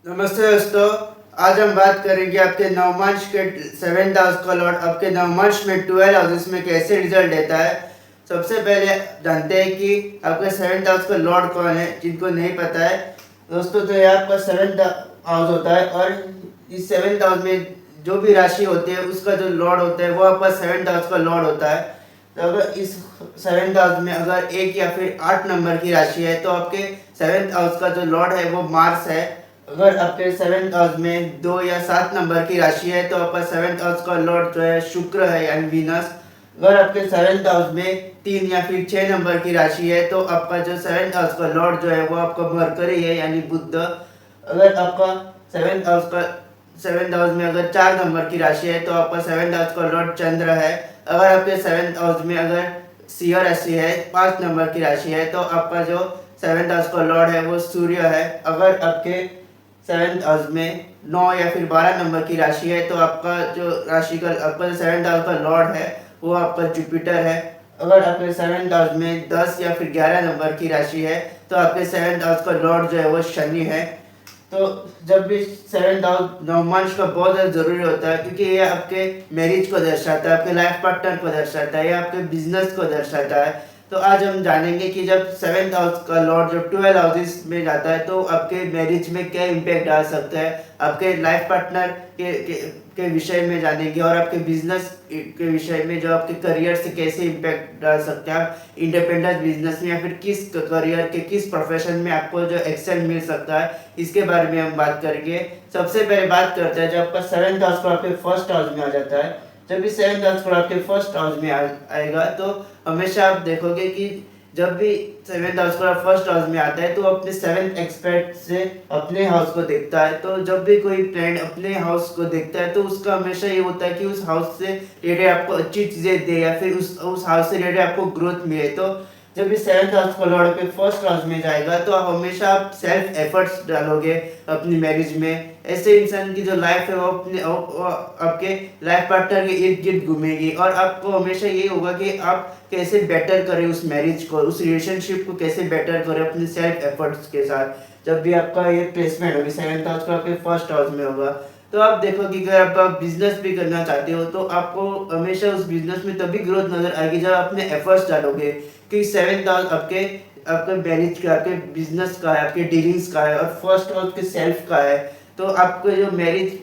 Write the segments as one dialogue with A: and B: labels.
A: नमस्ते दोस्तों। आज हम बात करेंगे आपके नवमांश के 7th हाउस का लॉर्ड आपके नवमांश में 12 हाउसेस में कैसे रिजल्ट देता है। सबसे पहले जानते हैं कि आपके 7th हाउस का लॉर्ड कौन है। जिनको नहीं पता है दोस्तों, तो ये आपका 7th हाउस होता है और इस 7th हाउस में जो भी राशि होती है उसका जो लॉर्ड होता है वो आपका 7th हाउस का लॉर्ड होता है। तो अगर इस 7th हाउस में अगर 1 या फिर 8 नंबर की राशि है तो आपके 7th हाउस का जो लॉर्ड है वो मार्स है। अगर आपके 7th हाउस में 2 या 7 नंबर की राशि है तो आपका 7th हाउस का लॉर्ड जो है शुक्र है यानी वीनस। अगर आपके 7th हाउस में 3 या फिर 6 नंबर की राशि है तो आपका जो 7th हाउस का लॉर्ड जो है वो आपका मरकरी है यानी बुध। अगर आपका 7th हाउस में अगर 4 नंबर की राशि है तो आपका 7th हाउस का लॉर्ड चंद्र है। अगर आपके 7th हाउस में अगर सिंह राशि है 5 नंबर की राशि है तो आपका जो 7th हाउस का लॉर्ड है वो सूर्य है। अगर आपके 7th हाउस में 9 या फिर 12 नंबर की राशि है तो आपका जो राशि का आपका जो 7th हाउस का लॉर्ड है वो आपका जुपिटर है। अगर आपके 7th हाउस में 10 या फिर 11 नंबर की राशि है तो आपके 7th हाउस का लॉर्ड जो है वो शनि है। तो जब भी 7th हाउस नवमांश का बहुत ज़्यादा ज़रूरी होता है क्योंकि ये आपके मैरिज को दर्शाता है, आपके लाइफ पार्टनर को दर्शाता है, या आपके बिजनेस को दर्शाता है। तो आज हम जानेंगे कि जब 7th हाउस का लॉर्ड जब 12 हाउसेस में जाता है तो आपके मैरिज में क्या इम्पैक्ट डाल सकता है, आपके लाइफ पार्टनर के विषय में जानेंगे और आपके बिजनेस के विषय में जो आपके करियर से कैसे इम्पैक्ट डाल सकते हैं, आप इंडिपेंडेंट बिजनेस में या फिर किस करियर के किस प्रोफेशन में आपको जो एक्सेल मिल सकता है, इसके बारे में हम बात करेंगे। सबसे पहले बात करते हैं जब आपका 7th हाउस को आपके फर्स्ट हाउस में आ जाता है। जब भी 7th हाउस को आपके फर्स्ट हाउस में आएगा तो हमेशा आप देखोगे कि जब भी 7th हाउस का फर्स्ट हाउस में आता है तो अपने 7th एक्सपेक्ट से अपने हाउस को देखता है। तो जब भी कोई फ्रेंड अपने हाउस को देखता है तो उसका हमेशा ये होता है कि उस हाउस से रिलेटेड आपको अच्छी चीज़ें दे या फिर उस हाउस से रिलेटेड आपको ग्रोथ मिले। तो जब भी 7th हाउस का लॉर्ड पे फर्स्ट हाउस में जाएगा तो हमेशा आप सेल्फ एफर्ट्स डालोगे अपनी मैरिज में। ऐसे इंसान की जो लाइफ है वो आपके लाइफ पार्टनर के इर्द गिर्द घूमेगी और आपको हमेशा ये होगा कि आप कैसे बेटर करें उस मैरिज को, उस रिलेशनशिप को कैसे बेटर करें अपने सेल्फ एफर्ट्स के साथ। जब भी आपका ये प्लेसमेंट होगी 7th हाउस का आपके फर्स्ट हाउस में होगा तो आप देखो कि अगर आप बिजनेस भी करना चाहते हो तो आपको हमेशा उस बिजनेस में तभी ग्रोथ नजर आएगी जब अपने एफर्ट्स डालोगे। कि 7th हाउस आपके आपके मैरिज का, आपके बिजनेस का है, आपके डीलिंग्स का है और फर्स्ट हाउस के सेल्फ का है। तो आपको जो मैरिज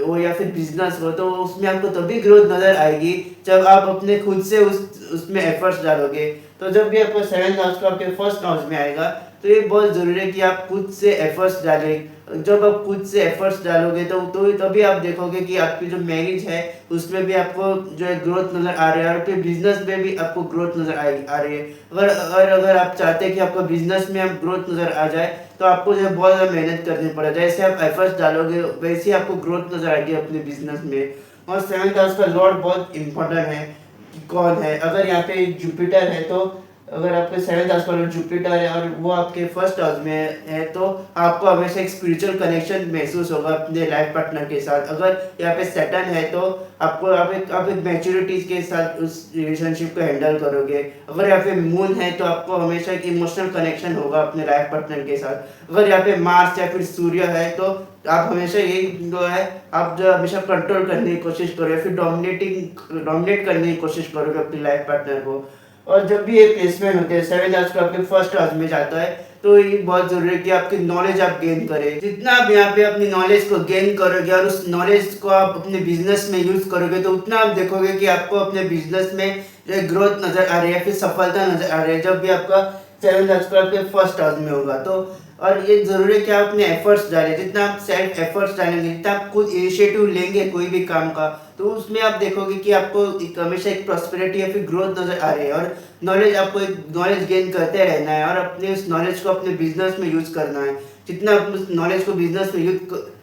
A: हो या फिर बिजनेस हो तो उसमें आपको तभी ग्रोथ नजर आएगी जब आप अपने खुद से उसमें एफर्ट्स डालोगे। तो जब भी आपका 7th हाउस का आपके फर्स्ट हाउस में आएगा तो ये बहुत ज़रूरी है कि आप खुद से एफर्ट्स डालें। जब आप खुद से एफर्ट्स डालोगे तो तभी आप देखोगे कि आपकी जो मैरिज है उसमें भी आपको जो है ग्रोथ नज़र आ रही है और आपके बिजनेस में भी आपको ग्रोथ नज़र आ रही है। अगर आप चाहते हैं कि आपका बिजनेस में आप ग्रोथ नज़र आ जाए तो आपको जो है बहुत ज़्यादा मेहनत करनी पड़ेगी। जैसे आप एफर्ट्स डालोगे वैसे ही आपको ग्रोथ नज़र आएगी अपने बिजनेस में। और 7th हाउस का लॉर्ड बहुत इंपॉर्टेंट है कि कौन है। अगर यहाँ पे जुपिटर है तो अगर आपके 7th हाउस का लॉर्ड जुपिटर है और वो आपके फर्स्ट हाउस में है तो आपको हमेशा एक स्पिरिचुअल कनेक्शन महसूस होगा अपने लाइफ पार्टनर के साथ। अगर यहाँ पे सैटर्न है तो आपको आप एक मैच्योरिटी के साथ उस रिलेशनशिप को हैंडल करोगे। अगर यहाँ पे मून है तो आपको हमेशा एक इमोशनल कनेक्शन होगा अपने लाइफ पार्टनर के साथ। अगर यहाँ पे मार्स या फिर सूर्य है तो आप हमेशा ये जो है आप जो हमेशा कंट्रोल करने की कोशिश करोगे, फिर डोमिनेट करने की कोशिश करोगे अपनी लाइफ पार्टनर को। और जब भी ये प्लेसमेंट होते हैं 7th हाउस को आपके फर्स्ट हाउस में जाता है तो ये बहुत जरूरी है कि आपकी नॉलेज आप गेन करें। जितना आप यहाँ पे अपनी नॉलेज को गेन करोगे और उस नॉलेज को आप अपने बिजनेस में यूज करोगे तो उतना आप देखोगे कि आपको अपने बिजनेस में जो ग्रोथ नजर आ रही है, फिर सफलता नजर आ रही है जब भी आपका 7th हाउस को आपके फर्स्ट हाउस में होगा। तो और ये जरूरी है कि आप अपने एफर्ट्स डालें। जितना आप सेल्फ एफर्ट्स डालेंगे, जितना आप खुद इनिशिएटिव लेंगे कोई भी काम का तो उसमें आप देखोगे कि आपको हमेशा एक प्रॉस्पेरिटी या फिर ग्रोथ नजर आ रही है। और नॉलेज आपको एक नॉलेज गेन करते रहना है और अपने उस नॉलेज को अपने बिजनेस में यूज करना है। जितना आप उस नॉलेज को बिजनेस में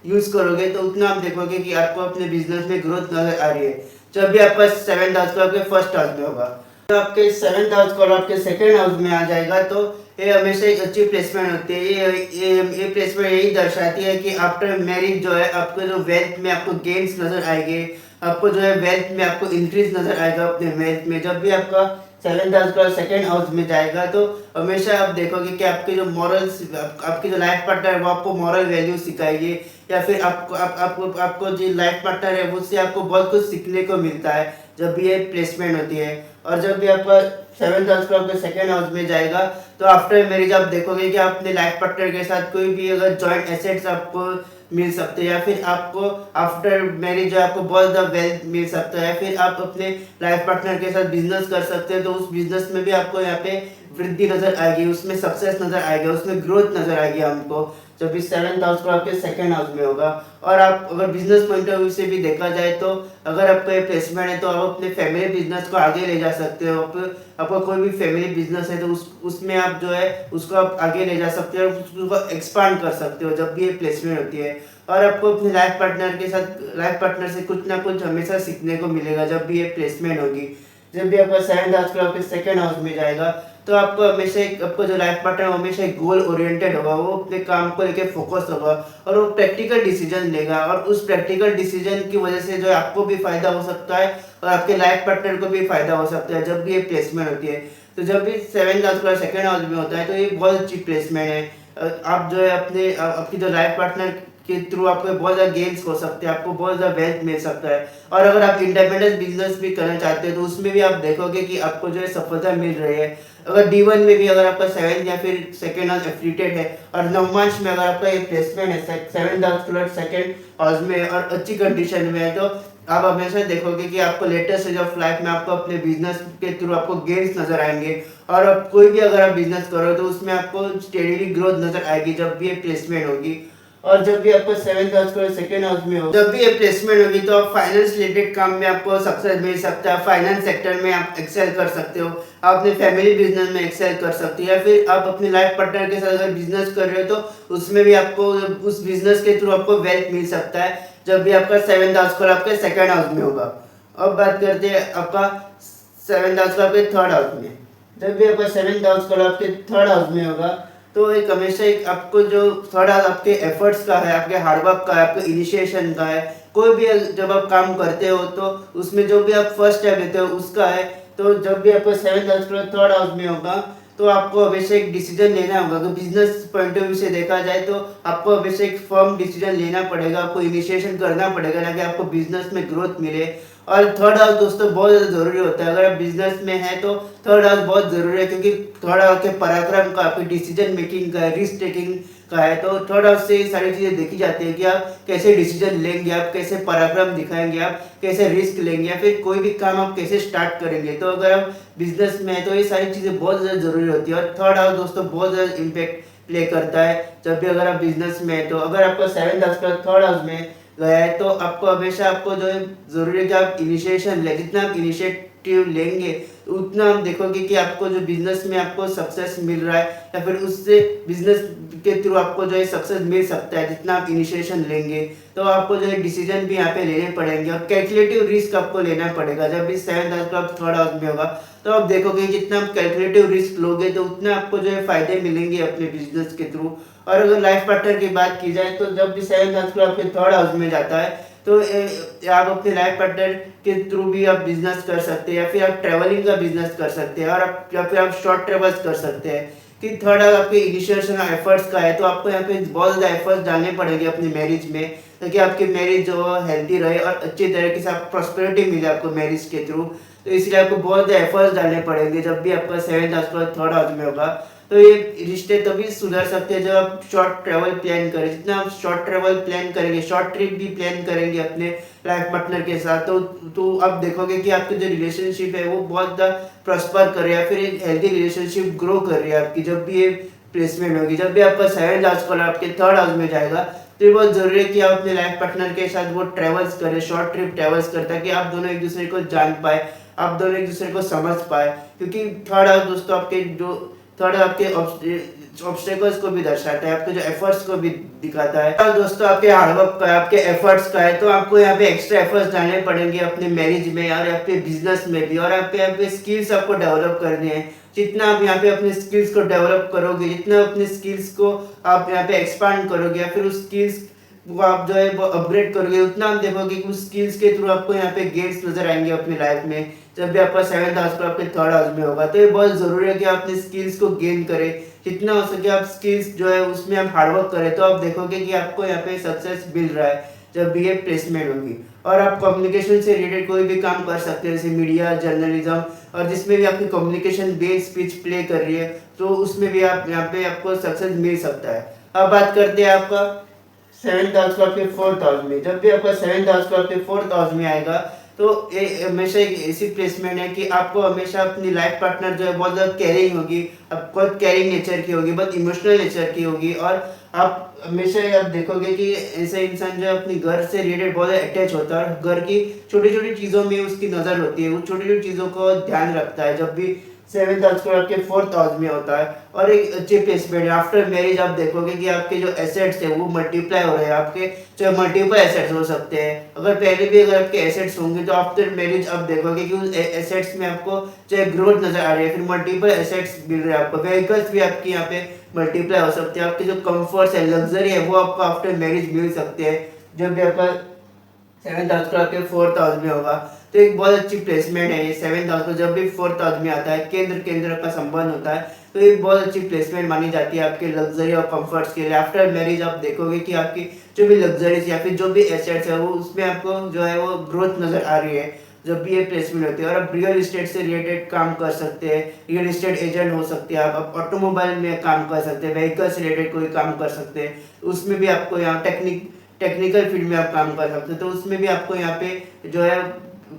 A: यूज करोगे तो उतना आप देखोगे कि आपको अपने बिजनेस में ग्रोथ नजर आ रही है जब भी आपका 7th हाउस को आपके फर्स्ट हाउस में होगा। तो आपके 7th हाउस को आपके सेकंड हाउस में आ जाएगा तो ये हमेशा एक अच्छी प्लेसमेंट होती है। ये प्लेसमेंट यही दर्शाती है कि आफ्टर मैरिज जो है आपको जो वेल्थ में आपको गेन्स नजर आएंगे, आपको जो है वेल्थ में आपको इंक्रीज नजर आएगा अपने वेल्थ में। जब भी आपका सेवेंथ हाउस का सेकंड हाउस में जाएगा, तो हमेशा आप देखोगे कि आपके जो मॉरल्स, आपकी जो लाइफ पार्टनर है वो आपको मॉरल वैल्यू सिखाएगी, या फिर आपको जो लाइफ पार्टनर है उससे आपको बहुत कुछ सीखने को मिलता है जब भी ये प्लेसमेंट होती है। और जब भी आपका सेवेंथ हाउस का आपके सेकंड हाउस में जाएगा, तो आफ्टर मैरिज आप देखोगे कि आप अपने लाइफ पार्टनर के साथ कोई भी अगर जॉइंट एसेट्स आपको मिल सकते हैं, या फिर आपको आफ्टर मैरिज जो आपको बहुत ज़्यादा वेल्थ मिल सकता है, फिर आप अपने लाइफ पार्टनर के साथ बिजनेस कर सकते हैं, तो उस बिजनेस में भी आपको यहाँ पे वृद्धि नजर आएगी, उसमें सक्सेस नजर आएगा, उसमें ग्रोथ नजर आएगी हमको, जब इस सेवेंथ हाउस को आपके सेकंड हाउस में होगा। और आप अगर बिजनेस पॉइंट ऑफ व्यू से भी देखा जाए, तो अगर आपका ये प्लेसमेंट है तो आप अपने फैमिली बिजनेस को आगे ले जा सकते हो। आपका कोई भी फैमिली बिजनेस है तो उसमें आप जो है उसको आप आगे ले जा सकते हो, उसको एक्सपांड कर सकते हो जब भी ये प्लेसमेंट होती है। और आपको अपने लाइफ पार्टनर से कुछ ना कुछ हमेशा सीखने को मिलेगा जब भी ये प्लेसमेंट होगी। जब भी आपका सेवेंथ हाउस आपके सेकंड हाउस में जाएगा, तो आपको हमेशा आपको जो लाइफ पार्टनर हमेशा एक गोल ओरिएंटेड होगा, वो अपने काम को लेके फोकस होगा और वो प्रैक्टिकल डिसीजन लेगा, और उस प्रैक्टिकल डिसीजन की वजह से जो है आपको भी फायदा हो सकता है और आपके लाइफ पार्टनर को भी फायदा हो सकता है जब भी ये प्लेसमेंट होती है। तो जब भी सेवेंथ हाउस का सेकंड हाउस में होता है, तो ये बहुत अच्छी प्लेसमेंट है। आप जो है आपकी जो लाइफ पार्टनर के थ्रू आपको बहुत ज़्यादा गेन्स हो सकते हैं, आपको बहुत ज़्यादा वेल्थ मिल सकता है। और अगर आप इंडिपेंडेंट बिजनेस भी करना चाहते हैं, तो उसमें भी आप देखोगे कि आपको जो है सफलता मिल रही है। अगर D1 में भी अगर आपका सेवेंथ या फिर सेकेंड हाउस एफिलिएटेड है, और नवमांश में अगर आपका ये प्लेसमेंट है seventh house plus second house में और अच्छी कंडीशन में है, तो आप हमेशा देखोगे कि आपको लेटेस्ट स्टेज ऑफ लाइफ में आपको अपने बिजनेस के थ्रू आपको गेन्स नजर आएंगे। और आप कोई भी अगर आप बिजनेस करो तो उसमें आपको स्टेडीली ग्रोथ नजर आएगी जब भी ये प्लेसमेंट होगी। और जब भी आपको सेवेंथ हाउस को सेकेंड हाउस में हो, जब भी ये प्लेसमेंट होगी, तो आप फाइनेंस रिलेटेड काम में आपको सक्सेस मिल सकता है, फाइनेंस सेक्टर में आप एक्सेल कर सकते हो, आप अपने फैमिली बिजनेस में एक्सेल कर सकते हो, या फिर आप अपने लाइफ पार्टनर के साथ अगर बिजनेस कर रहे हो तो उसमें भी आपको उस बिजनेस के थ्रू आपको वेल्थ मिल सकता है जब भी आपका सेवेंथ हाउस को आपके सेकेंड हाउस में होगा। अब बात करते हैं आपका सेवेंथ हाउस का आपके थर्ड हाउस में। जब भी आपका सेवेंथ हाउस को आपके थर्ड हाउस में होगा, तो एक हमेशा एक आपको जो थोड़ा आपके एफर्ट्स का है, आपके हार्डवर्क का है, आपके इनिशिएशन का है, कोई भी जब आप काम करते हो तो उसमें जो भी आप फर्स्ट स्टेप लेते हो उसका है। तो जब भी आपको सेवेंथ हाउस थर्ड हाउस में होगा, तो आपको हमेशा एक डिसीजन लेना होगा। तो बिजनेस पॉइंट ऑफ व्यू से देखा जाए तो आपको हमेशा एक फर्म डिसीजन लेना पड़ेगा, आपको इनिशिएशन करना पड़ेगा ताकि आपको बिजनेस में ग्रोथ मिले। और थर्ड हाउस दोस्तों बहुत ज़्यादा ज़रूरी होता है। अगर आप बिजनेस में हैं तो थर्ड हाउस बहुत ज़रूरी है, क्योंकि थर्ड हाउस के पराक्रम का, आपकी डिसीजन मेकिंग का, रिस्क टेकिंग का है। तो थर्ड हाउस से सारी चीज़ें देखी जाती है कि आप कैसे डिसीजन लेंगे, आप कैसे पराक्रम दिखाएंगे, आप कैसे रिस्क लेंगे, या फिर कोई भी काम आप कैसे स्टार्ट करेंगे। तो अगर आप बिजनेस में है तो ये सारी चीज़ें बहुत ज़्यादा ज़रूरी होती है। और थर्ड हाउस दोस्तों बहुत ज़्यादा इम्पैक्ट प्ले करता है जब भी अगर आप बिजनेस में है। तो अगर आपका सेवेंथ हाउस का थर्ड हाउस में गया है, तो आपको हमेशा आपको जो है ज़रूरी है कि आप इनिशिएशन ले, जितना आप इनिशिएटिव लेंगे उतना आप देखोगे कि आपको जो बिजनेस में आपको सक्सेस मिल रहा है, या फिर उससे बिजनेस के थ्रू आपको जो है सक्सेस मिल सकता है जितना आप इनिशिएशन लेंगे। तो आपको जो है डिसीजन भी यहाँ पे लेने पड़ेंगे और कैलकुलेटिव रिस्क आपको लेना पड़ेगा। जब भी सेवेंथ हाउस का थर्ड हाउस में होगा, तो आप देखोगे जितना आप कैलकुलेटिव रिस्क लोगे तो उतना आपको जो है फायदे मिलेंगे अपने बिजनेस के थ्रू। और अगर लाइफ पार्टनर की बात की जाए, तो जब भी सेवेंथ हाउस आपके थर्ड हाउस में जाता है, तो आप अपने लाइफ पार्टनर के थ्रू भी आप बिजनेस कर सकते हैं, या फिर आप ट्रैवलिंग का बिजनेस कर सकते हैं, और आप या फिर आप शॉर्ट ट्रेवल्स कर सकते हैं। कि थर्ड आपके इनिशिएशन एफर्ट्स का है, तो आपको यहाँ पे बहुत ज़्यादा एफर्ट्स डालने पड़ेंगे अपनी मैरिज में, ताकि आपकी मैरिज जो हेल्थी रहे और अच्छी तरीके से आपको प्रॉस्पेरिटी मिले आपको मैरिज के थ्रू। तो इसलिए आपको बहुत ज़्यादा एफर्ट्स डालने पड़ेंगे जब भी आपका सेवेंथ हाउस थर्ड हाउस में होगा। तो ये रिश्ते तभी सुधर सकते हैं जब आप शॉर्ट ट्रैवल प्लान करें। जितना आप शॉर्ट ट्रैवल प्लान करेंगे, शॉर्ट ट्रिप भी प्लान करेंगे अपने लाइफ पार्टनर के साथ, तो आप देखोगे कि आपकी जो रिलेशनशिप है वो बहुत ज़्यादा प्रॉस्पर कर रही है, फिर एक हेल्दी रिलेशनशिप ग्रो कर रही है आपकी जब भी ये प्लेसमेंट होगी। जब भी आपका सेवेंथ हाउस कॉलर आपके थर्ड हाउस में जाएगा, तो ये बहुत ज़रूरी है कि आप अपने लाइफ पार्टनर के साथ वो ट्रैवल्स करें, शॉर्ट ट्रिप ट्रैवल्स करें, ताकि आप दोनों एक दूसरे को जान पाए, आप दोनों एक दूसरे को समझ पाए। क्योंकि थर्ड हाउस दोस्तों आपके जो थर्ड आपके ऑब्स्टेकल्स को भी दर्शाता है, आपके जो एफर्ट्स को भी दिखाता है। और दोस्तों आपके हार्डवर्क का है, आपके एफर्ट्स का है, तो आपको यहाँ पे एक्स्ट्रा एफर्ट्स डालने पड़ेंगे अपने मैरिज में और आपके बिजनेस में भी। और आपके यहाँ पे स्किल्स आपको डेवलप करने हैं। जितना आप यहाँ पे अपने स्किल्स को डेवलप करोगे, जितना अपने स्किल्स को आप यहाँ पे एक्सपांड करोगे, या फिर उस स्किल्स वो आप जो है वो अपग्रेड करोगे, उतना हम देखोगे कि उस स्किल्स के थ्रू आपको यहाँ पे गेन्स नज़र आएँगे अपनी लाइफ में। जब भी आपका 7th हाउस पर आपके 3rd हाउस में होगा, तो ये बहुत ज़रूरी है कि आप अपनी स्किल्स को गेन करें। जितना हो सके आप स्किल्स जो है उसमें आप हार्ड वर्क करें, तो आप देखोगे कि आपको यहाँ पे सक्सेस मिल रहा है जब भी ये प्लेसमेंट होगी। और आप कम्युनिकेशन से रिलेटेड कोई भी काम कर सकते हैं, जैसे मीडिया, जर्नलिज्म, और जिसमें भी आपकी कम्युनिकेशन बेस्ड स्पीच प्ले कर रही है, तो उसमें भी आप यहाँ पे आपको सक्सेस मिल सकता है। अब बात करते हैं आपका 7th हाउस का आपके 4th हाउस में। जब भी आपका 7th हाउस का आपके 4th हाउस में आएगा, तो ये हमेशा एक ऐसी प्लेसमेंट है कि आपको हमेशा अपनी लाइफ पार्टनर जो है बहुत ज़्यादा केयरिंग होगी, आप बहुत केयरिंग नेचर की होगी, बहुत इमोशनल नेचर की होगी, और आप हमेशा आप देखोगे कि ऐसे इंसान जो है अपनी घर से रिलेटेड बहुत अटैच होता है, और घर की छोटी छोटी चीज़ों में उसकी नज़र होती है, वो छोटी छोटी चीज़ों को ध्यान रखता है। जब भी 7th हाउस को आपके 4th हाउस में होता है, और एक अच्छी प्लेसमेंट है आफ्टर मैरिज, आप देखोगे कि आपके जो एसेट्स है वो मल्टीप्लाई हो रहे हैं, आपके जो मल्टीपल एसेट्स हो सकते हैं। अगर पहले भी अगर आपके एसेट्स होंगे, तो आफ्टर मैरिज आप देखोगे कि उस एसेट्स में आपको जो ग्रोथ नजर आ रही है, फिर मल्टीपल एसेट्स मिल रहे हैं आपको, व्हीकल्स भी आपके यहाँ पे मल्टीप्लाई हो सकते हैं, आपके जो कंफर्ट्स है, लग्जरी है, वो आपको आफ्टर मैरिज मिल सकते हैं जब भी आपका 7th हाउस का आपके 4th हाउस में होगा। तो एक बहुत अच्छी प्लेसमेंट है ये 7th हाउस को जब भी 4th हाउस में आता है, केंद्र केंद्र का संबंध होता है, तो एक बहुत अच्छी प्लेसमेंट मानी जाती है आपके लग्जरी और कंफर्ट्स के लिए। आफ्टर मैरिज आप देखोगे कि आपकी जो भी लग्जरीज या फिर जो भी एसेट्स है, वो उसमें आपको जो है वो ग्रोथ नजर आ रही है जब भी ये प्लेसमेंट होती है। और आप रियल इस्टेट से रिलेटेड काम कर सकते हैं, रियल इस्टेट एजेंट हो सकते हैं, आप ऑटोमोबाइल में काम कर सकते हैं, व्हीकल से रिलेटेड कोई काम कर सकते हैं, उसमें भी आपको यहाँ टेक्निकल फील्ड में आप काम कर सकते हैं, तो उसमें भी आपको यहाँ पे जो है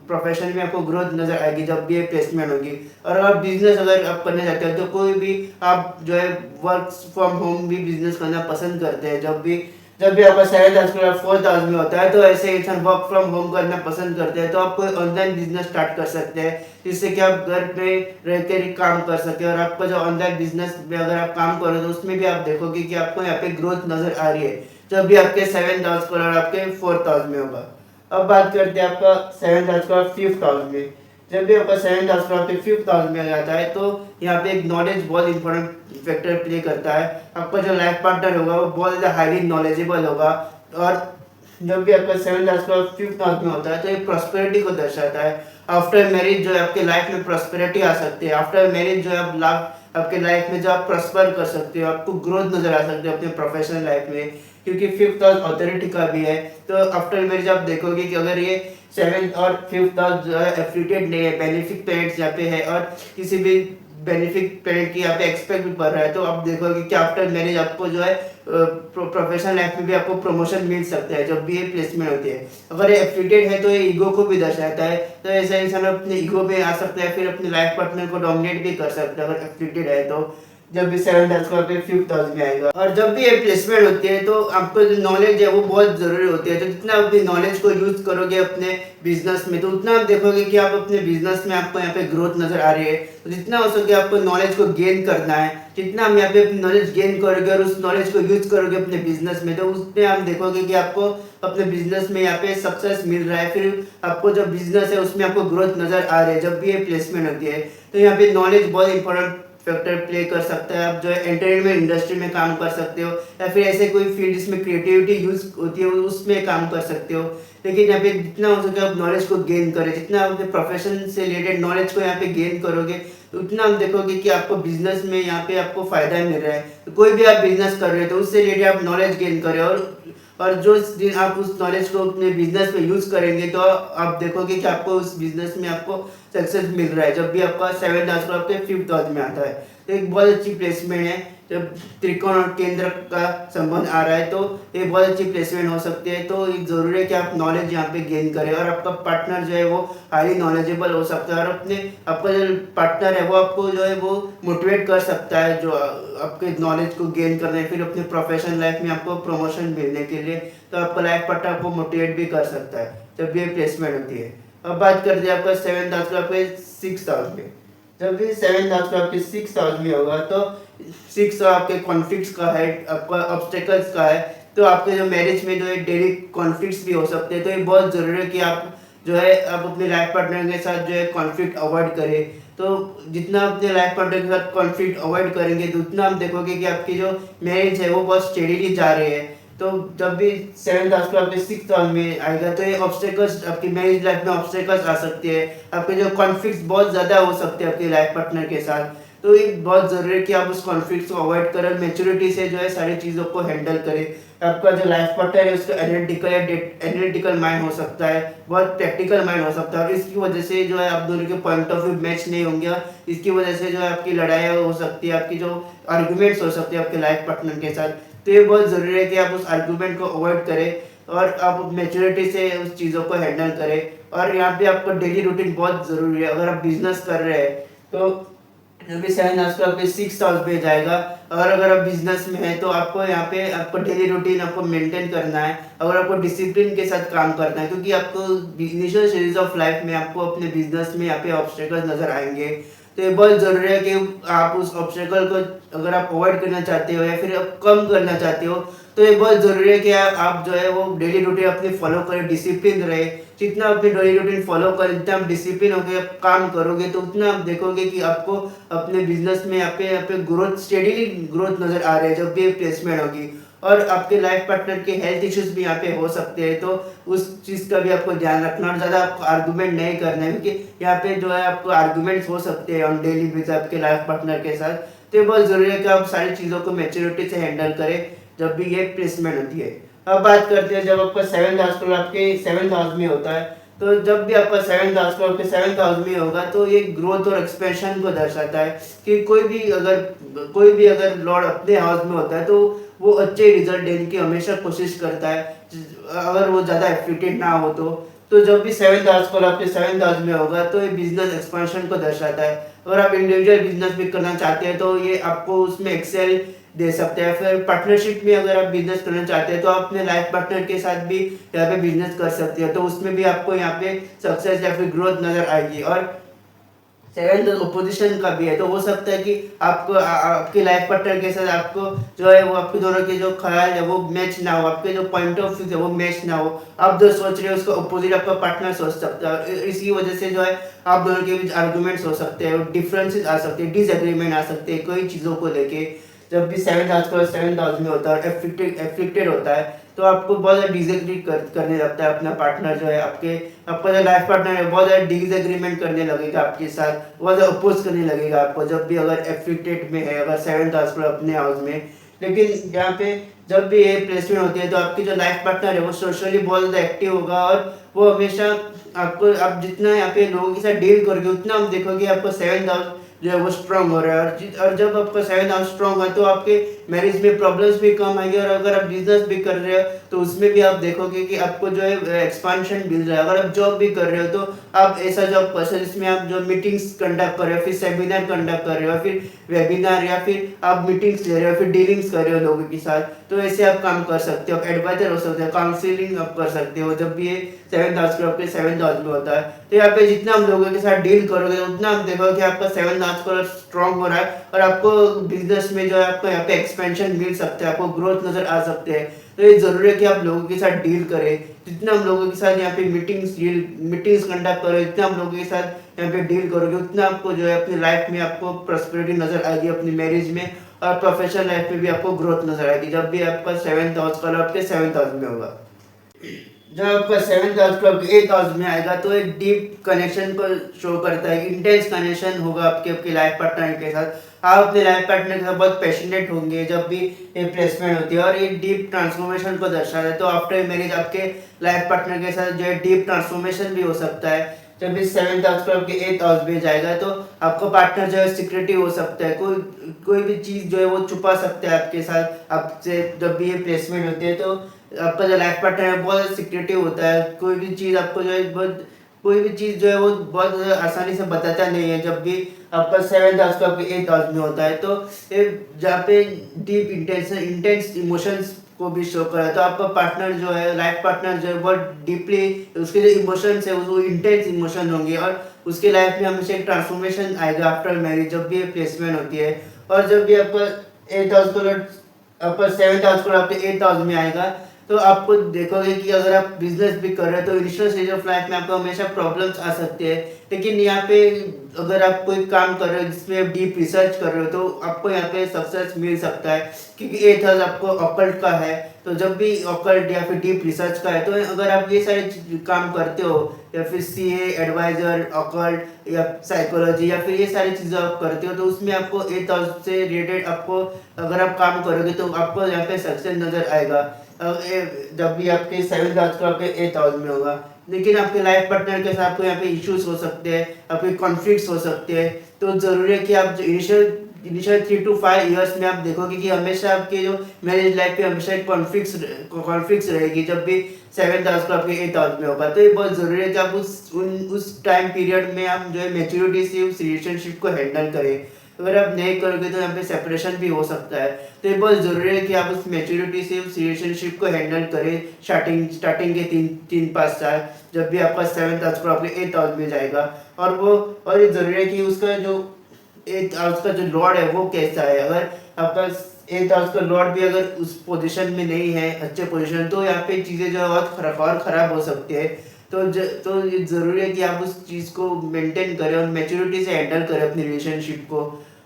A: प्रोफेशन में आपको ग्रोथ नजर आएगी जब भी ये प्लेसमेंट होगी। और अगर बिजनेस अगर आप करने जाते हैं, तो कोई भी आप जो है वर्क फ्रॉम होम भी बिजनेस करना पसंद करते हैं, जब भी आपका 7th हाउस का 4th हाउस में होता है, तो ऐसे इंसान वर्क फ्रॉम होम करना पसंद करते हैं, तो आप कोई ऑनलाइन बिजनेस स्टार्ट कर सकते हैं, जिससे कि आप घर पे रह कर ही काम कर सकते हैं। और आपका जो ऑनलाइन बिजनेस में अगर आप काम करो, तो उसमें भी आप देखोगे कि आपको यहाँ पे ग्रोथ नजर आ रही है जब भी आपके 7th हाउस पर और आपके 4th हाउस में होगा। अब बात करते हैं आपका 7th हाउस का 5th हाउस में। जब भी आपका 7th हाउस का आपके 5th हाउस में आ जाता है, तो यहाँ पे एक नॉलेज बहुत इंपॉर्टेंट फैक्टर प्ले करता है। आपका जो लाइफ पार्टनर होगा वो बहुत ज़्यादा हाईली नॉलेजेबल होगा, और जब भी आपका 7th हाउस का 5th हाउस में होता है, तो ये प्रॉस्पेरिटी को दर्शाता है। आफ्टर मैरिज जो है आपके लाइफ में प्रॉस्पेरिटी आ सकती है, आफ्टर मैरिज जो है आप लाभ आपके लाइफ में जो आप प्रॉस्पर कर सकते हो, आपको ग्रोथ नजर आ सकती है अपने प्रोफेशनल लाइफ में, क्योंकि 5th हाउस अथॉरिटी का भी है। तो आफ्टर मैरिज आप देखोगे कि अगर ये 7th और 5th हाउस जो है एफिलिएटेड नहीं है, बेनिफिक पेरेंट्स यहाँ पे है, और किसी भी बेनिफिक पेरेंट की यहाँ पे एक्सपेक्ट भी पड़ रहा है, तो आप देखोगे कि आफ्टर मैरिज आपको जो है प्रोफेशनल लाइफ में भी आपको प्रमोशन मिल सकता है जब भी ये प्लेसमेंट होती है। अगर ये एफिलिएटेड है, तो ये ईगो को भी दर्शाता है, तो ऐसा इंसान अपने ईगो पे आ सकता है, फिर अपने लाइफ पार्टनर को डोमिनेट भी कर सकता है अगर एफिलिएटेड है तो, जब भी 7th हाउस का 5th हाउस में आएगा। और जब भी ये प्लेसमेंट होती है, तो आपको जो नॉलेज है वो बहुत ज़रूरी होती है, तो जितना आप अपनी नॉलेज को यूज़ करोगे अपने बिजनेस में, तो उतना आप देखोगे कि आप अपने बिजनेस में आपको यहाँ पे ग्रोथ नजर आ रही है। तो जितना हो सके आपको नॉलेज को गेन करना है, जितना हम यहाँ पे अपनी नॉलेज गेन करोगे और उस नॉलेज को यूज करोगे अपने बिजनेस में, तो उसमें हम देखोगे कि आपको अपने बिजनेस में यहाँ पे सक्सेस मिल रहा है, फिर आपको जो बिजनेस है उसमें आपको ग्रोथ नजर आ रही है जब भी ये प्लेसमेंट होती है। तो यहाँ पे नॉलेज बहुत इंपॉर्टेंट फैक्टर प्ले कर सकता है। आप जो है एंटरटेनमेंट इंडस्ट्री में काम कर सकते हो, या फिर ऐसे कोई फील्ड जिसमें क्रिएटिविटी यूज होती है उसमें काम कर सकते हो। लेकिन यहाँ पे जितना हो सके आप नॉलेज को गेन करें, जितना आप अपने प्रोफेशन से रिलेटेड नॉलेज को यहाँ पे गेन करोगे, तो उतना आप देखोगे कि आपको बिजनेस में यहाँ पे आपको फायदा मिल रहा है। तो कोई भी आप बिजनेस कर रहे हो, तो उससे रिलेटेड आप नॉलेज गेन करें, और जो दिन आप उस नॉलेज को अपने बिजनेस में यूज करेंगे, तो आप देखोगे कि आपको उस बिजनेस में आपको सक्सेस मिल रहा है जब भी आपका 7th हाउस आपके 5th हाउस में आता है। तो एक बहुत अच्छी प्लेसमेंट है जब त्रिकोण और केंद्र का संबंध आ रहा है, तो ये बहुत अच्छी प्लेसमेंट हो सकती है। तो एक ज़रूरी है कि आप नॉलेज यहाँ पे गेन करें, और आपका पार्टनर जो है वो हाईली नॉलेजेबल हो सकता है, और आपका जो पार्टनर है वो आपको जो है वो मोटिवेट कर सकता है जो आपके नॉलेज को गेन करने, फिर अपने प्रोफेशनल लाइफ में आपको प्रमोशन मिलने के लिए। तो आपका लाइफ पार्टनर आपको मोटिवेट भी कर सकता है जब भी ये प्लेसमेंट होती है। अब बात करते हैं आपका 7th हाउस का आपके 6th हाउस में। जब भी 7th हाउस का आपके 6th हाउस में होगा, तो 6th आपके कॉन्फ्लिक्ट्स का है, आपका ऑब्स्टेकल्स का है, तो आपके जो मैरिज में जो है डेली कॉन्फ्लिक्ट्स भी हो सकते हैं। तो ये बहुत ज़रूरी है कि आप जो है आप अपने लाइफ पार्टनर के साथ जो है कॉन्फ्लिक्ट अवॉइड करें। तो जितना अपने लाइफ पार्टनर के साथ कॉन्फ्लिक्ट अवॉइड करेंगे, तो उतना हम देखोगे कि आपकी जो मैरिज है वो बहुत स्टेडीली जा रही है। तो जब भी 7th हाउस को आपके 6th हाउस में आएगा तो ये ऑब्स्टेकल्स आपकी मैरिज लाइफ में ऑब्स्टेकल्स आ सकते हैं, आपके जो कॉन्फ्लिक्ट्स बहुत ज़्यादा हो सकते हैं आपके लाइफ पार्टनर के साथ। तो ये बहुत ज़रूरी है कि आप उस कॉन्फ्लिक्ट्स को अवॉइड करें, मैच्योरिटी से जो है सारी चीज़ों को हैंडल करें। आपका जो लाइफ पार्टनर है उसका एनालिटिकल माइंड हो सकता है, बहुत प्रैक्टिकल माइंड हो सकता है, और इसकी वजह से जो है आप दोनों के पॉइंट ऑफ व्यू मैच नहीं होंगे। इसकी वजह से जो है आपकी लड़ाई हो सकती है, आपकी जो आर्गुमेंट्स हो सकते हैं आपके लाइफ पार्टनर के साथ। तो ये बहुत ज़रूरी है कि आप उस आर्गुमेंट को अवॉइड करें और आप मैच्योरिटी से उस चीज़ों को हैंडल करें। और यहाँ पे आपका डेली रूटीन बहुत ज़रूरी है। अगर आप बिजनेस कर रहे हैं तो जो भी 7 हाउस को आपके 6 हाउस में जाएगा, और अगर आप बिजनेस में हैं तो आपको यहाँ पे आपको डेली रूटीन आपको मेंटेन करना है, अगर आपको डिसिप्लिन के साथ काम करना है, क्योंकि आपको इनिशियल स्टेज ऑफ लाइफ में आपको अपने बिजनेस में यहाँ पे ऑब्स्टेकल्स नजर आएंगे। तो ये बहुत ज़रूरी है कि आप उस ऑब्स्टेकल को अगर आप अवॉइड करना चाहते हो या फिर आप कम करना चाहते हो, तो ये बहुत ज़रूरी है कि आप जो है वो डेली रूटीन अपनी फॉलो करें, डिसिप्लिन रहे। जितना अपनी डेली रूटीन फॉलो करें, जितना आप डिसिप्लिन होकर आप काम करोगे, तो उतना आप देखोगे कि आपको अपने बिजनेस में यहाँ पे ग्रोथ, स्टेडीली ग्रोथ नज़र आ रही है जब भी प्लेसमेंट होगी। और आपके लाइफ पार्टनर के हेल्थ इश्यूज भी यहाँ पे हो सकते हैं, तो उस चीज़ का भी आपको ध्यान रखना और ज़्यादा आपको आर्गूमेंट नहीं करना है, क्योंकि यहाँ पे जो है आपको आर्गूमेंट्स हो सकते हैं ऑन डेली बेसिस आपके लाइफ पार्टनर के साथ। तो ये बहुत ज़रूरी है कि आप सारी चीज़ों को मैच्योरिटी से हैंडल करें जब भी ये प्लेसमेंट होती है। अब बात करते हैं जब आपका 7th हाउस को आपके 7th हाउस में होता है, तो जब भी आपका 7th हाउस को आपके 7th हाउस में होगा तो ये ग्रोथ और एक्सपेंशन को दर्शाता है कि कोई भी अगर लॉर्ड अपने हाउस में होता है तो वो अच्छे रिजल्ट देने की हमेशा कोशिश करता है, अगर वो ज़्यादा एफिलिएटेड ना हो तो जब भी 7th हाउस को आपके 7th हाउस में होगा तो ये बिजनेस एक्सपेंशन को दर्शाता है। अगर आप इंडिविजुअल बिजनेस भी करना चाहते हैं तो ये आपको उसमें एक्सेल दे सकते हैं। फिर पार्टनरशिप में अगर आप बिजनेस करना चाहते हैं तो आप अपने लाइफ पार्टनर के साथ भी यहाँ पे बिजनेस कर सकते हैं, तो उसमें भी आपको यहाँ पे सक्सेस या फिर ग्रोथ नजर आएगी। और 7th ओपोजिशन का भी है, तो हो सकता है कि आपको आपके लाइफ पार्टनर के साथ आपको जो है वो आपके दोनों के जो ख्याल है वो मैच ना हो, आपके जो पॉइंट ऑफ व्यू है वो मैच ना हो। आप जो सोच रहे हो उसका अपोजिट आपका पार्टनर सोच सकता है, इसी वजह से जो है आप दोनों के बीच आर्गुमेंट्स हो सकते हैं, डिफरेंसेस आ सकते हैं, डिसएग्रीमेंट आ सकते हैं कोई चीज़ों को लेके। जब भी 7th हाउस को 7th हाउस में होता है, एफ्लिक्टेड होता है, तो आपको बहुत ज़्यादा डिसएग्री करने लगता है अपना पार्टनर जो है, आपका जो लाइफ पार्टनर है बहुत ज़्यादा डिसएग्रीमेंट करने लगेगा आपके साथ, बहुत ज़्यादा अपोज करने लगेगा आपको जब भी अगर एफ्लिक्टेड में है, अगर 7th हाउस पर अपने हाउस में। लेकिन यहाँ पे जब भी ये प्लेसमेंट होती है तो आपकी जो लाइफ पार्टनर है वो सोशली बहुत ज़्यादा एक्टिव होगा, और वो हमेशा आप जितना यहाँ पे लोगों के साथ डील करोगे उतना हम देखोगे आपको 7th हाउस जो है वो स्ट्रांग हो रहा है। और जब आपका 7th हाउस स्ट्रांग है तो आपके मैरिज में प्रॉब्लम्स भी कम आएंगे, और अगर आप बिजनेस भी कर रहे हो तो उसमें भी आप देखोगे कि आपको जो है एक्सपांशन मिल रहा है। अगर आप जॉब भी कर रहे हो तो आप ऐसा जॉब पर्सन जिसमें आप जो मीटिंग्स कंडक्ट कर रहे हो, फिर सेमिनार कंडक्ट कर रहे हो, फिर वेबिनार, या फिर आप मीटिंग्स ले रहे हो, फिर डीलिंग्स कर रहे हो लोगों के साथ, तो ऐसे आप काम कर सकते हो, एडवाइजर हो सकते हो, काउंसलिंग आप कर सकते हो जब भी ये 7th हाउस को आपके 7th हाउस में होता है। तो यहाँ पे जितना हम लोगों के साथ डील करोगे उतना आप देखोगे कि आपका 7th हाउस को स्ट्रांग हो रहा है, और आपको बिजनेस में जो है आपको यहाँ पे एक्सपेंशन मिल सकता है, आपको ग्रोथ नजर आ सकते हैं। तो ये जरूरी है कि आप लोगों के साथ डील करें, जितना हम लोगों के साथ यहाँ पे मीटिंग्स कंडक्ट करो, जितना हम लोगों के साथ यहाँ पे डील करोगे उतना आपको जो है अपनी लाइफ में आपको प्रॉस्पेरिटी नजर आएगी, अपनी मैरिज में और प्रोफेशनल लाइफ में भी आपको ग्रोथ नजर आएगी जब भी आपका 7th हाउस का आपके 7th हाउस में होगा। जब आपका 7th house club 8th house में आएगा तो एक डीप कनेक्शन को शो करता है, इंटेंस कनेक्शन होगा आपके लाइफ पार्टनर के साथ। आप अपने लाइफ पार्टनर के साथ बहुत पैशनेट होंगे जब भी ये प्लेसमेंट होती है, और ये डीप ट्रांसफॉर्मेशन को दर्शाता है। तो आफ्टर मैरिज आपके लाइफ पार्टनर के साथ जो है डीप ट्रांसफॉर्मेशन भी हो सकता है। जब भी 7th हाउस क्लब के 8th हाउस में जाएगा तो आपका पार्टनर जो है सिक्रेटिव हो सकता है, कोई भी चीज़ जो है वो छुपा सकता है आपके साथ आपसे। जब भी ये प्लेसमेंट होती है तो आपका जो लाइफ पार्टनर है बहुत सिक्रेटिव होता है, कोई भी चीज़ आपको जो है कोई भी चीज़ जो है वो बहुत आसानी से बताता नहीं है। जब भी आपका 7th हाउस का आपके 8th हाउस में होता है तो ये जहाँ पे डीप इंटेंस इमोशंस को भी शो करा है, तो आपका पार्टनर जो है लाइफ पार्टनर जो है बहुत डीपली उसके जो इमोशंस है वो इंटेंस इमोशन होंगे, और उसके लाइफ में हमेशा एक ट्रांसफॉर्मेशन आएगा आफ्टर मैरिज जब भी प्लेसमेंट होती है। और जब भी आपका 8th हाउस को आपका 7th हाउस को आपके 8th हाउस में आएगा तो आपको देखोगे कि अगर आप बिजनेस भी कर रहे हो तो इनिशियल स्टेज ऑफ लाइफ में आपको हमेशा प्रॉब्लम्स आ सकते हैं, लेकिन यहाँ पे अगर आप कोई काम कर रहे हो जिसमें आप डीप रिसर्च कर रहे हो तो आपको यहाँ पे सक्सेस मिल सकता है, क्योंकि एथ हाउस आपको ऑकल्ट का है। तो जब भी ऑकल्ट या फिर डीप रिसर्च का है तो अगर आप ये सारे काम करते हो या फिर सीए एडवाइजर ऑकल्ट या साइकोलॉजी या फिर ये सारी चीज़ें आप करते हो तो उसमें आपको एथ हाउस से रिलेटेड आपको अगर आप काम करोगे तो आपको यहाँ पे सक्सेस नजर आएगा। जब भी आपके सेवन हाउस का आपके एथ हाउस में होगा, लेकिन आपके लाइफ पार्टनर के साथ आपको यहाँ पे इश्यूज हो सकते हैं, आपके कॉन्फ्लिक्ट्स हो सकते हैं। तो ज़रूरी है कि आप जो इनिशियल 3 to 5 ईयर्स में आप देखोगे कि हमेशा आपके जो मैरिज लाइफ पे हमेशा एक कॉन्फ्लिक्ट्स रहेगी जब भी सेवन हाउस का आपके एथ हाउस में होगा। तो ये बहुत ज़रूरी है कि आप उस टाइम पीरियड में आप जो है मेच्योरिटी से उस रिलेशनशिप को हैंडल करें। अगर आप नहीं करोगे तो यहाँ पे सेपरेशन भी हो सकता है। तो ये बहुत ज़रूरी है कि आप उस मेच्योरिटी से उस रिलेशनशिप को हैंडल करें स्टार्टिंग के 3-5 साल, जब भी आपका सेवन्थ हाउस को आपके एथ हाउस में जाएगा। और ये ज़रूरी है कि उसका जो एथ हाउस का जो लॉर्ड है वो कैसा है। अगर आपका एथ हाउस का लॉर्ड भी अगर उस पोजीशन में नहीं है, अच्छे पोजीशन, तो यहाँ पे चीज़ें जो है बहुत खराब हो सकती है। तो ये ज़रूरी है कि आप उस चीज़ को मेंटेन करें और मैच्योरिटी से हैंडल करें अपनी रिलेशनशिप को।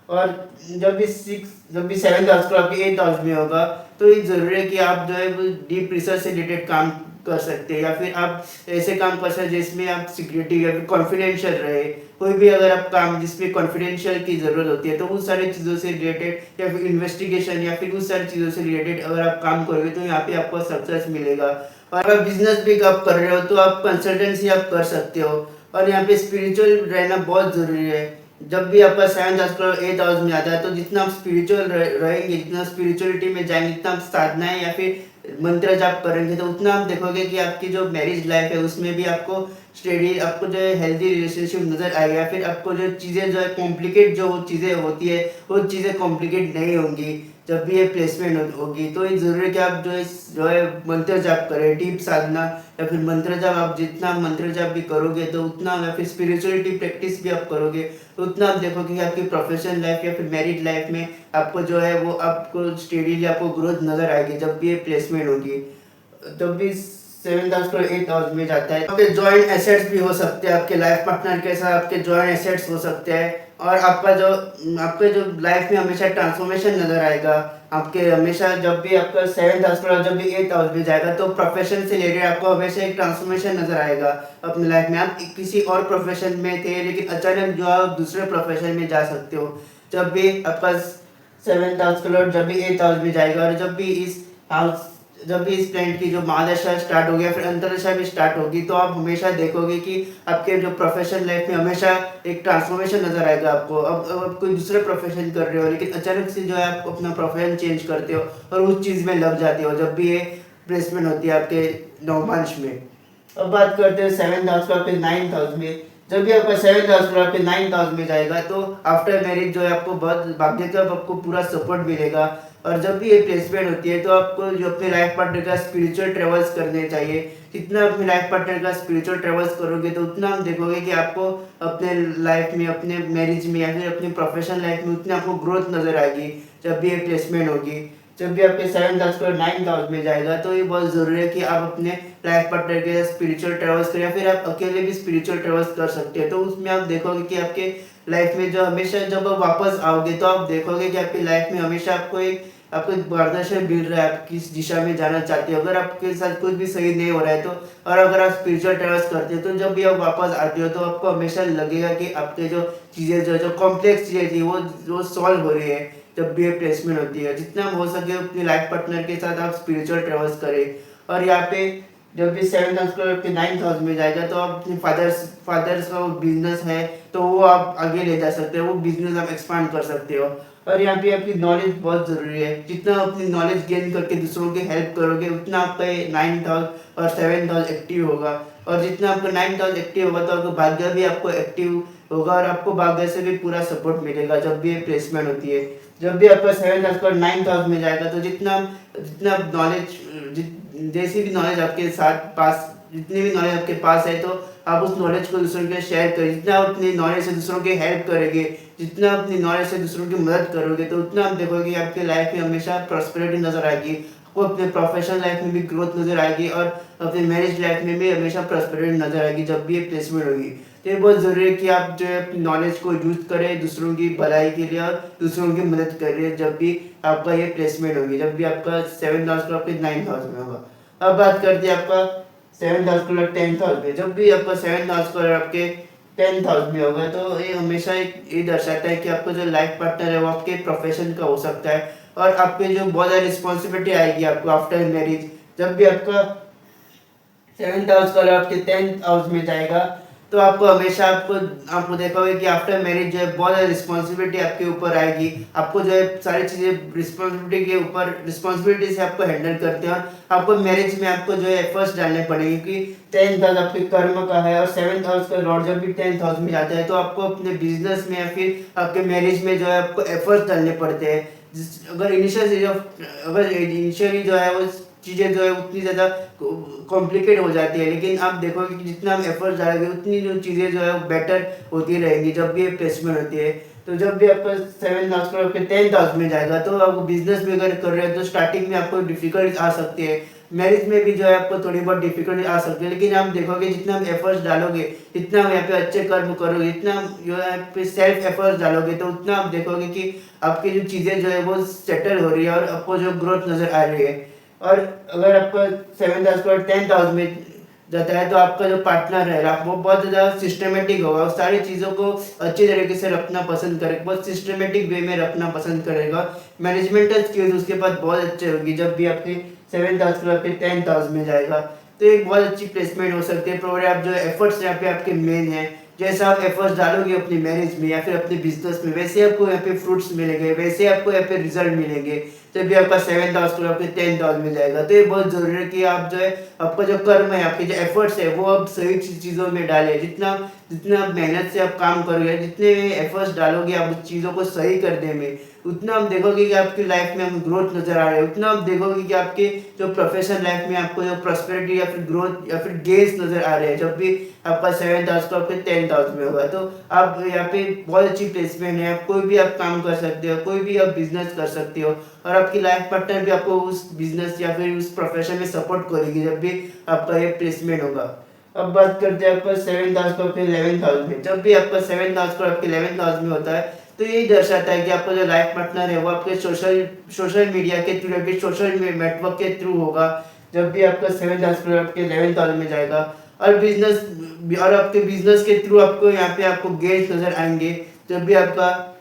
A: और जब भी सेवन्थ हाउस को आपके एथ हाउस में होगा तो ये ज़रूरी है कि आप जो है वो डीप रिसर्च से रिलेटेड काम कर सकते हैं, या फिर आप ऐसे काम कर सकते हैं जिसमें आप सिक्योरिटी या फिर कॉन्फिडेंशियल रहे। कोई भी अगर आप काम जिसमें कॉन्फिडेंशियल की ज़रूरत होती है तो उस सारी चीज़ों से रिलेटेड या फिर इन्वेस्टिगेशन या फिर उस सारी चीज़ों से रिलेटेड अगर आप काम करोगे तो यहाँ पे आपको सक्सेस मिलेगा। और अगर बिजनेस भी आप कर रहे हो तो आप कंसल्टेंसी आप कर सकते हो। और यहाँ पे स्पिरिचुअल रहना बहुत ज़रूरी है। जब भी आपका सेवन्थ हाउस का एथ हाउस में आता है तो जितना आप स्पिरिचुअल रहेंगे, जितना स्पिरिचुअलिटी में जाएंगे, जितना आप साधनाएं या फिर मंत्र जाप करेंगे तो उतना आप देखोगे कि आपकी जो मैरिज लाइफ है उसमें भी आपको स्टेडी, आपको जो है हेल्दी रिलेशनशिप नजर आएगा। या फिर आपको जो चीज़ें जो है कॉम्प्लिकेट जो चीज़ें होती है वो चीज़ें कॉम्प्लिकेट नहीं होंगी जब भी ये प्लेसमेंट होगी। तो ये ज़रूरी है कि आप जो है मंत्र जाप करें, डीप साधना या फिर मंत्र जाप। आप जितना मंत्र जाप भी करोगे तो उतना, या फिर स्पिरिचुअलिटी प्रैक्टिस भी आप करोगे तो उतना आप देखोगे कि आपकी प्रोफेशनल लाइफ या फिर मैरिड लाइफ में आपको जो है वो आपको स्टेडीली आपको ग्रोथ नज़र आएगी जब भी ये प्लेसमेंट होगी। तब भी सेवन हाउस को एथ हाउस में जाता है। आपके जॉइंट एसेट्स भी हो सकते हैं, आपके लाइफ पार्टनर के साथ आपके जॉइंट एसेट्स हो सकते हैं। और आपके जो लाइफ में हमेशा ट्रांसफॉर्मेशन नजर आएगा। आपके हमेशा जब भी आपका सेवन्थ हाउस पर जब भी एथ हाउस में जाएगा तो प्रोफेशन से रिलेटेड आपको हमेशा एक ट्रांसफॉर्मेशन नजर आएगा अपनी लाइफ में। आप किसी और प्रोफेशन में थे लेकिन अचानक जो आप दूसरे प्रोफेशन में जा सकते हो जब भी आपका सेवन्थ हाउस का लॉर्ड जब भी एथ हाउस में जाएगा। और जब भी इस प्लैनेट की जो महादशा स्टार्ट होगी या फिर अंतरदशा भी स्टार्ट होगी तो आप हमेशा देखोगे कि आपके जो प्रोफेशन लाइफ में हमेशा एक ट्रांसफॉर्मेशन नजर आएगा आपको। अब आप कोई दूसरे प्रोफेशन कर रहे हो लेकिन अचानक से जो है आप अपना प्रोफेशन चेंज करते हो और उस चीज़ में लग जाते हो जब भी ये प्लेसमेंट होती है आपके नवमांश में। अब बात करते हैं सेवन्थ हाउस का आपके नाइन्थ हाउस में। जब भी आपका सेवन्थ हाउस पर आपके नाइन्थ हाउस में जाएगा तो आफ्टर मैरिज जो है आपको बहुत भाग्य का आपको पूरा सपोर्ट मिलेगा। और जब भी ये प्लेसमेंट होती है तो आपको जो अपने लाइफ पार्टनर का स्पिरिचुअल ट्रेवल्स करने चाहिए। जितना अपने लाइफ पार्टनर का स्पिरिचुअल ट्रेवल्स करोगे तो उतना आप देखोगे कि आपको अपने लाइफ में, अपने मैरिज में या फिर अपने प्रोफेशनल लाइफ में उतनी आपको ग्रोथ नजर आएगी जब भी ये प्लेसमेंट होगी। जब भी आपके सेवन्थ हाउस पर नाइन्थ हाउस में जाएगा तो ये बहुत ज़रूरी है कि आप अपने लाइफ पार्टनर के स्पिरिचुअल ट्रेवल्स करें या फिर आप अकेले भी स्पिरिचुअल ट्रेवल्स कर सकते हैं। तो उसमें आप देखोगे कि आपके लाइफ में जो हमेशा जब आप वापस आओगे तो आप देखोगे कि आपकी लाइफ में हमेशा आपको एक मार्गदर्शन मिल रहा है, आप किस दिशा में जाना चाहते हो। अगर आपके साथ कुछ भी सही नहीं हो रहा है तो, और अगर आप स्पिरिचुअल ट्रेवल्स करते हो तो जब भी आप वापस आते हो तो आपको हमेशा लगेगा कि आपके जो चीज़ें जो कॉम्प्लेक्स चीज़ें थी वो सॉल्व हो रही है जब भी ये प्लेसमेंट होती है। जितना हो सके अपने लाइफ पार्टनर के साथ आप स्पिरिचुअल ट्रेवल्स करें। और यहाँ पे जब भी सेवन्थ हाउस को नाइन्थ हाउस में जाएगा तो आप अपने फादर्स का बिजनेस है तो वो आप आगे ले जा सकते हो, वो बिजनेस आप एक्सपांड कर सकते हो। और यहाँ पे आपकी नॉलेज बहुत ज़रूरी है। जितना अपनी नॉलेज गेन करके दूसरों की हेल्प करोगे उतना आपका नाइन्थ हाउस और सेवन्थ हाउस एक्टिव होगा। और जितना आपका नाइन्थ हाउस एक्टिव होगा तो आपका भाग्य भी आपको एक्टिव होगा और आपको भाग्य से भी पूरा सपोर्ट मिलेगा जब भी ये प्लेसमेंट होती है। जब भी आपका सेवन्थ हाउस और नाइन्थ हाउस में जाएगा तो जितना जितना नॉलेज जैसी भी नॉलेज आपके साथ पास जितनी भी नॉलेज आपके पास है तो आप उस नॉलेज को दूसरों के शेयर करें। जितना आप अपनी नॉलेज से दूसरों की हेल्प करेंगे, जितना अपनी नॉलेज से दूसरों की मदद करोगे तो उतना आप देखोगे कि आपकी लाइफ में हमेशा प्रॉस्पेरिटी नजर आएगी, आपको अपने प्रोफेशनल लाइफ में भी ग्रोथ नज़र आएगी और अपने मैरिज लाइफ में भी हमेशा प्रॉस्पेरिटी नज़र आएगी जब भी ये प्लेसमेंट होगी। तो ये बहुत ज़रूरी है कि आप जो है अपनी नॉलेज को यूज़ करें दूसरों की भलाई के लिए और दूसरों की मदद करिए जब भी आपका ये प्लेसमेंट होगी, जब भी आपका 7,000 का आपके 9,000 में होगा। अब बात करते हैं आपका 7,000 का 10,000 में। जब भी आपका 7,000 का आपके 10,000 में होगा तो ये हमेशा एक ये दर्शाता है कि आपका जो लाइफ पार्टनर है वो आपके प्रोफेशन का हो सकता है और आपके जो बहुत ज़्यादा रिस्पॉन्सिबिलिटी आएगी आपको आफ्टर मैरिज। जब भी आपका 7,000 का आपके 10,000 में जाएगा तो आपको हमेशा आपको देखा होगा कि आफ्टर मैरिज जो है बहुत ज़्यादा रिस्पॉन्सिबिलिटी आपके ऊपर आएगी। आपको जो है सारी चीज़ें रिस्पॉन्सिबिलिटी के ऊपर रिस्पॉन्सिबिलिटी से आपको हैंडल करते हैं और आपको मैरिज में आपको जो है एफर्ट्स डालने पड़ेंगे कि 10,000 आपके कर्म का है और 7,000 का लॉर्ड जब भी 10,000 में जाता है तो आपको अपने बिजनेस में या फिर आपके मैरिज में जो है आपको एफर्ट्स डालने पड़ते हैं। अगर इनिशियली जो है वो चीज़ें जो है उतनी ज़्यादा कॉम्प्लिकेट हो जाती है, लेकिन आप देखोगे कि जितना हम एफर्ट्स डालेंगे उतनी जो चीज़ें जो है वो बेटर होती रहेंगी जब भी ये प्लेसमेंट होती है। तो जब भी आपका 7,000 का आपके 10,000 में जाएगा तो आप बिजनेस में अगर कर रहे हैं तो स्टार्टिंग में आपको डिफिकल्ट आ सकती है, मैरिज में भी जो है आपको थोड़ी बहुत डिफिकल्टी आ सकती है, लेकिन आप देखोगे जितना हम एफर्ट्स डालोगे, जितना हम यहाँ पे अच्छे कर्म करोगे, जितना हम जो है पे सेल्फ एफर्ट्स डालोगे तो उतना आप देखोगे कि आपकी जो चीज़ें जो है वो सेटल हो रही है और आपको जो ग्रोथ नज़र आ रही है। और अगर आपका 7,000 का 10,000 में जाता है तो आपका जो पार्टनर रहेगा वो बहुत ज़्यादा सिस्टमेटिक होगा, वो सारी चीज़ों को अच्छी तरीके से रखना पसंद करेगा, बहुत सिस्टमेटिक वे में रखना पसंद करेगा। मैनेजमेंटल स्किल्स उसके पास बहुत अच्छी होगी जब भी आपके 7,000 का आपके 10,000 में जाएगा तो एक बहुत अच्छी प्लेसमेंट हो सकती है। प्रोवाइड आप जो एफर्ट्स यहाँ पे आपके मेन है, जैसा आप एफर्ट्स डालोगे अपनी मैरिज में या फिर अपने बिजनेस में वैसे आपको यहाँ पे फ्रूट्स मिलेंगे, वैसे आपको यहाँ पे रिजल्ट मिलेंगे जब भी आपका 7,000 आपके 10,000 में जाएगा। तो ये बहुत ज़रूरी है कि आप जो है आपका जो कर्म है, आपके जो एफर्ट्स है वो आप सही चीज़ों में डालें। जितना जितना मेहनत से आप काम करोगे, जितने एफर्ट्स डालोगे आप उस चीज़ों को सही करने में, उतना आप देखोगे कि आपकी लाइफ में आपको ग्रोथ नज़र आ रहा है, उतना आप देखोगे कि आपके जो प्रोफेशनल लाइफ में आपको जो प्रॉस्पेरिटी या फिर ग्रोथ या फिर गेन्स नज़र आ रहे हैं जब भी आपका 7,000 का आपके 10,000 में होगा। तो आप यहाँ पे बहुत अच्छी प्लेसमेंट है, आप कोई भी आप काम कर सकते हो, कोई भी आप बिजनेस कर सकते हो और आपकी लाइफ पार्टनर भी आपको उस बिजनेस या फिर उस प्रोफेशन में सपोर्ट करेगी जब भी आपका ये प्लेसमेंट होगा। अब बात करते हैं आपका 7,000 का आपके 11,000 में। जब भी आपका 7,000 का आपके 11,000 में होता है तो यही दर्शाता है कि आपका जो लाइफ पार्टनर है वो आपके सोशल मीडिया के थ्रू या फिर सोशल नेटवर्क के थ्रू होगा जब भी आपका 7,000 आपके 11,000 में जाएगा और आपके बिजनेस के थ्रू आपको यहाँ पे आपको गेन्स नजर आएंगे जब भी आपका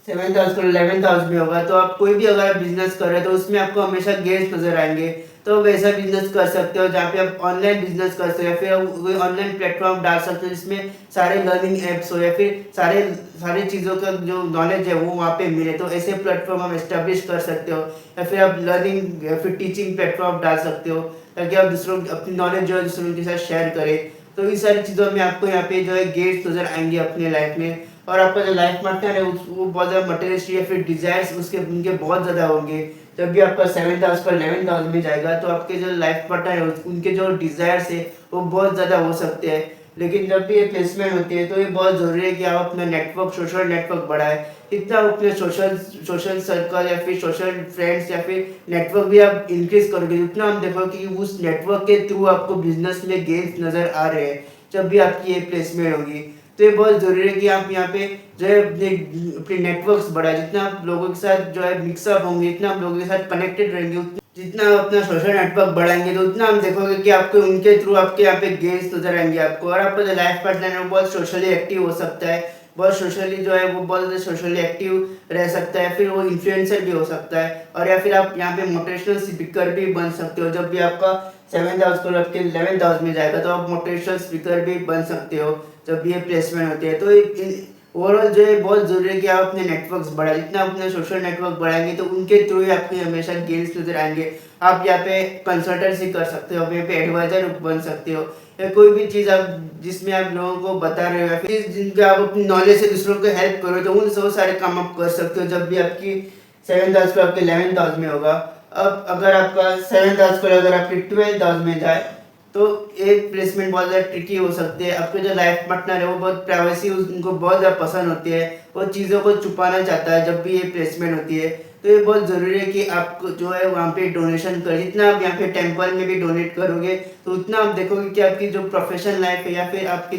A: 7,000 का 11,000 में होगा। तो आप कोई भी अगर आप बिजनेस कर रहे हैं तो उसमें आपको हमेशा गेन्स नजर आएंगे। तो आप ऐसा बिजनेस कर सकते हो जहाँ पे आप ऑनलाइन बिजनेस कर सकते हो या फिर आप कोई ऑनलाइन प्लेटफॉर्म डाल सकते हो जिसमें सारे लर्निंग एप्स हो या फिर सारी चीज़ों का जो नॉलेज है वो वहाँ पे मिले। तो ऐसे प्लेटफॉर्म आप एस्टेब्लिश कर सकते हो या फिर आप लर्निंग या फिर टीचिंग प्लेटफॉर्म डाल सकते हो ताकि आप दूसरों अपनी नॉलेज जो है दूसरों के साथ शेयर करें। तो इन सारी चीज़ों में आपको यहाँ पे जो है गेट्स नज़र आएंगे अपने लाइफ में। और आपका जो लाइफ पार्टनर है वो बहुत ज़्यादा मटेरियलिस्टिक या फिर डिजायर्स उनके बहुत ज़्यादा होंगे। जब भी आपका 7,000 का 11,000 में जाएगा तो आपके जो लाइफ पार्टनर है उनके जो डिजायर्स है वो बहुत ज़्यादा हो सकते हैं। लेकिन जब भी ये प्लेसमेंट होती है तो ये बहुत ज़रूरी है कि आप अपना नेटवर्क सोशल नेटवर्क बढ़ाएं। इतना अपने सोशल सर्कल या फिर सोशल फ्रेंड्स या फिर नेटवर्क भी आप इंक्रीज करोगे उतना हम देखोगे कि उस नेटवर्क के थ्रू आपको बिजनेस में गेन्स नज़र आ रहे हैं जब भी आपकी ये प्लेसमेंट होगी। तो ये बहुत ज़रूरी है कि आप यहाँ पे जो है अपने नेटवर्क्स बढ़ाएं। जितना आप लोगों के साथ जो है मिक्सअप होंगे, इतना आप लोगों के साथ कनेक्टेड रहेंगे, जितना आप अपना सोशल नेटवर्क बढ़ाएंगे तो उतना हम देखोगे कि आपको उनके थ्रू आपके यहाँ पे गेन्स नजर आएंगे आपको। और आपका जो लाइफ पार्टनर है वो बहुत सोशली एक्टिव हो सकता है, बहुत सोशली जो है वो बहुत ज़्यादा सोशली एक्टिव रह सकता है, फिर वो इन्फ्लुएंसर भी हो सकता है और या फिर आप यहाँ पे मोटिवेशनल स्पीकर भी बन सकते हो। जब भी आपका 7,000 को आपके 11,000 में जाएगा तो आप मोटिवेशनल स्पीकर भी बन सकते हो जब भी ये प्लेसमेंट होती है। तो ओवरऑल जो है बहुत ज़रूरी है कि आप अपने नेटवर्क्स बढ़ाएं। जितना आप अपने सोशल नेटवर्क बढ़ाएंगे तो उनके थ्रू ही आपको हमेशा गेन्स नजर आएंगे। आप यहाँ पे कंसल्टेंसी कर सकते हो, यहाँ पे एडवाइजर बन सकते हो या कोई भी चीज़ आप जिसमें आप लोगों को बता रहे हो या फिर जिनके आप अपनी नॉलेज से दूसरों को हेल्प करो तो उन सब सारे काम आप कर सकते हो जब भी आपकी 7,000 को आपके 11,000 में होगा। अब अगर आपका 7,000 को अगर आपकी 12,000 में जाए तो एक प्लेसमेंट बहुत ज़्यादा ट्रिकी हो सकती है। आपके जो लाइफ पार्टनर है वो बहुत प्राइवेसी उनको बहुत ज़्यादा पसंद होती है, वो चीज़ों को छुपाना चाहता है जब भी ये प्लेसमेंट होती है। तो ये बहुत ज़रूरी है कि आपको जो है वहाँ पे डोनेशन कर, जितना आप यहाँ पे टेम्पल में भी डोनेट करोगे तो उतना आप देखोगे कि आपकी जो प्रोफेशनल लाइफ है या फिर आपकी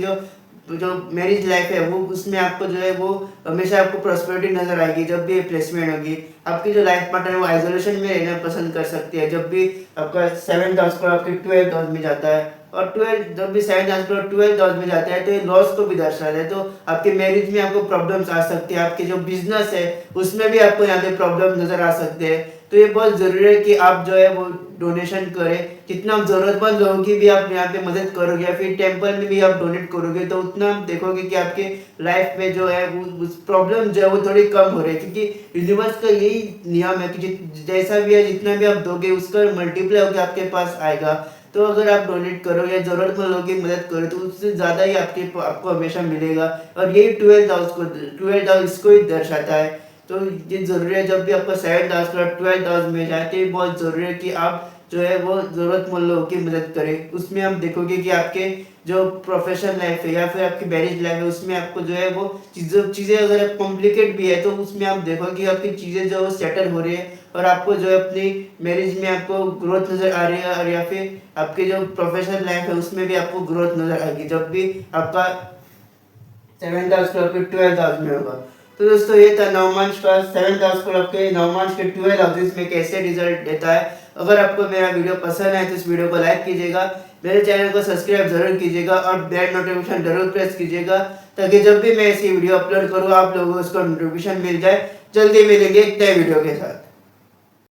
A: जो मैरिज लाइफ है वो उसमें आपको जो है वो हमेशा आपको प्रॉस्पेरिटी नजर आएगी। जब भी प्लेसमेंट होगी आपकी जो लाइफ पार्टनर है वो आइसोलेशन में रहना पसंद कर सकती है। जब भी आपका 7th हाउस को आपके 12th हाउस में जाता है और 12 जब भी 7th हाउस को 12th हाउस में जाता है तो ये लॉस को भी दर्शाता है। तो आपके मैरिज में आपको प्रॉब्लम्स आ सकती है, आपके जो बिजनेस है उसमें भी आपको यहाँ पे प्रॉब्लम नजर आ सकते हैं। तो ये बहुत ज़रूरी है कि आप जो है वो डोनेशन करें। जितना आप ज़रूरतमंद लोगों की भी आप यहाँ पे मदद करोगे या फिर टेम्पल में भी आप डोनेट करोगे तो उतना आप देखोगे कि आपके लाइफ में जो है वो प्रॉब्लम जो है वो थोड़ी कम हो रही है। क्योंकि यूनिवर्स का यही नियम है कि जैसा भी है जितना भी आप दोगे उसका मल्टीप्लाई होकर आपके पास आएगा। तो अगर आप डोनेट करो या ज़रूरतमंद लोगों की मदद करो तो उससे ज़्यादा ही आपको हमेशा मिलेगा। और यही 12th हाउस इसको ही दर्शाता है। तो ये ज़रूरी है जब भी आपका 7th हाउस और 12th हाउस में जाए तो ये बहुत ज़रूरी है कि आप जो है वो ज़रूरतमंद लोगों की मदद करें। उसमें हम देखोगे कि आपके जो प्रोफेशनल लाइफ है या फिर आपकी मैरिज लाइफ है उसमें आपको जो है वो चीज़ें अगर कॉम्प्लिकेट भी है तो उसमें आप देखोगे कि आपकी चीज़ें जो सेटल हो रही है और आपको जो है अपनी मैरिज में आपको ग्रोथ नज़र आ रही है और या फिर आपकी जो प्रोफेशनल लाइफ है उसमें भी आपको ग्रोथ नज़र आएगी जब भी आपका 7th हाउस क्लब के 12th हाउस में होगा। तो दोस्तों ये था नवमांश का 7th हाउस क्लब के नवमांश के 12 हाउसेस में कैसे रिजल्ट देता है। अगर आपको मेरा वीडियो पसंद है तो इस वीडियो को लाइक कीजिएगा, मेरे चैनल को सब्सक्राइब जरूर कीजिएगा और बेल नोटिफिकेशन जरूर प्रेस कीजिएगा ताकि जब भी मैं ऐसी वीडियो अपलोड करूँ आप लोगों को उसका नोटिफिकेशन मिल जाए। जल्दी मिलेंगे एक नए वीडियो के साथ।